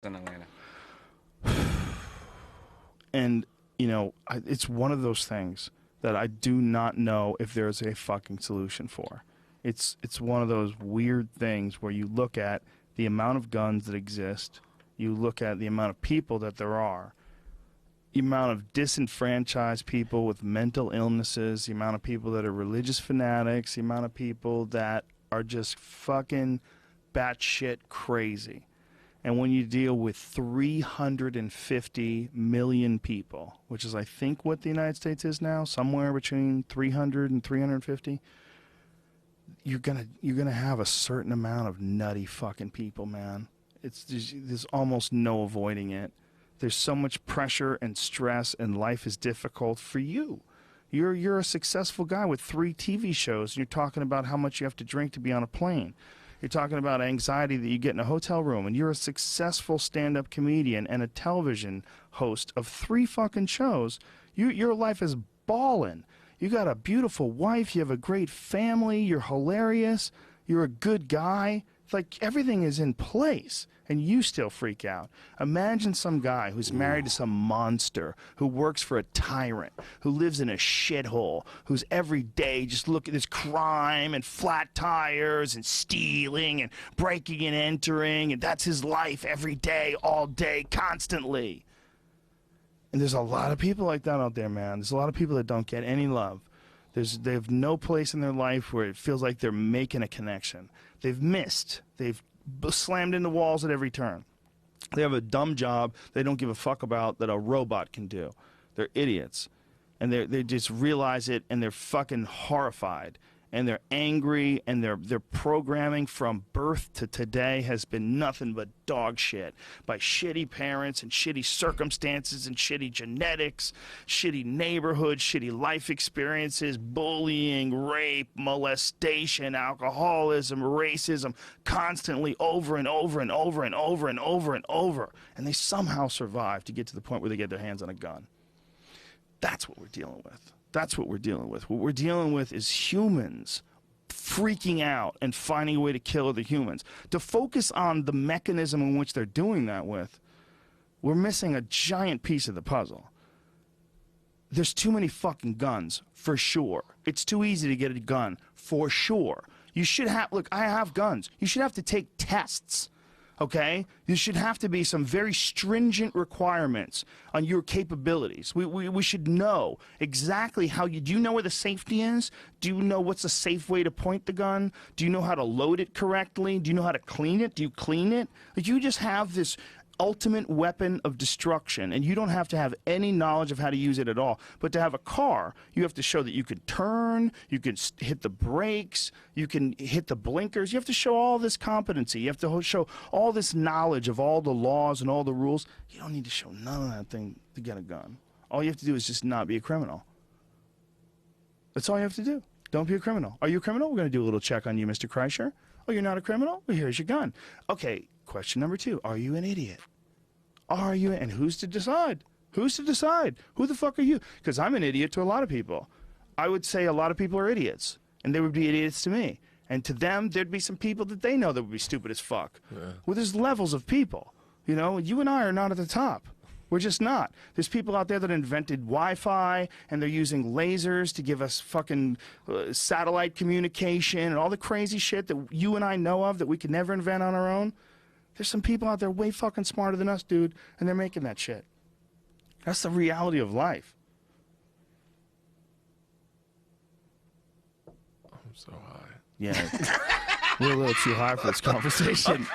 in Atlanta. And, you know, it's one of those things that I do not know if there's a fucking solution for. It's one of those weird things where you look at the amount of guns that exist, you look at the amount of people that there are, the amount of disenfranchised people with mental illnesses, the amount of people that are religious fanatics, the amount of people that are just fucking batshit crazy. And when you deal with 350 million people, which is I think what the United States is now, somewhere between 300 and 350, you're gonna have a certain amount of nutty fucking people, man. There's almost no avoiding it. There's so much pressure and stress, and life is difficult for you. You're a successful guy with 3 TV shows, and you're talking about how much you have to drink to be on a plane. You're talking about anxiety that you get in a hotel room, and you're a successful stand-up comedian and a television host of 3 fucking shows. Your life is ballin'. You got a beautiful wife. You have a great family. You're hilarious. You're a good guy. It's like everything is in place, and you still freak out. Imagine some guy who's married to some monster, who works for a tyrant, who lives in a shithole, who's every day just looking at this crime and flat tires and stealing and breaking and entering, and that's his life every day, all day, constantly. And there's a lot of people like that out there, man. There's a lot of people that don't get any love. They have no place in their life where it feels like they're making a connection. They've missed. They've slammed into walls at every turn. They have a dumb job they don't give a fuck about that a robot can do. They're idiots. And they just realize it, and they're fucking horrified. And they're angry, and their programming from birth to today has been nothing but dog shit by shitty parents and shitty circumstances and shitty genetics, shitty neighborhoods, shitty life experiences, bullying, rape, molestation, alcoholism, racism, constantly over and over and over and over and over and over. And they somehow survive to get to the point where they get their hands on a gun. That's what we're dealing with. That's what we're dealing with. What we're dealing with is humans freaking out and finding a way to kill other humans. To focus on the mechanism in which they're doing that with, we're missing a giant piece of the puzzle. There's too many fucking guns, for sure. It's too easy to get a gun, for sure. You should have, look, I have guns. You should have to take tests. Okay? There should have to be some very stringent requirements on your capabilities. We should know exactly how you... Do you know where the safety is? Do you know what's a safe way to point the gun? Do you know how to load it correctly? Do you know how to clean it? Do you clean it? Like, you just have this ultimate weapon of destruction, and you don't have to have any knowledge of how to use it at all. But to have a car, you have to show that you can turn, you can hit the brakes, you can hit the blinkers. You have to show all this competency. You have to show all this knowledge of all the laws and all the rules. You don't need to show none of that thing to get a gun. All you have to do is just not be a criminal. That's all you have to do. Don't be a criminal. Are you a criminal? We're going to do a little check on you, Mr. Kreischer. Oh, you're not a criminal? Well, here's your gun. Okay, question number 2. Are you an idiot? Are you? And who's to decide? Who's to decide? Who the fuck are you? Because I'm an idiot to a lot of people. I would say a lot of people are idiots, and they would be idiots to me. And to them, there'd be some people that they know that would be stupid as fuck. Yeah. Well, there's levels of people. You know, you and I are not at the top. We're just not. There's people out there that invented Wi-Fi, and they're using lasers to give us fucking satellite communication and all the crazy shit that you and I know of that we could never invent on our own. There's some people out there way fucking smarter than us, dude, and they're making that shit. That's the reality of life. I'm so high. Yeah. We're a little too high for this conversation.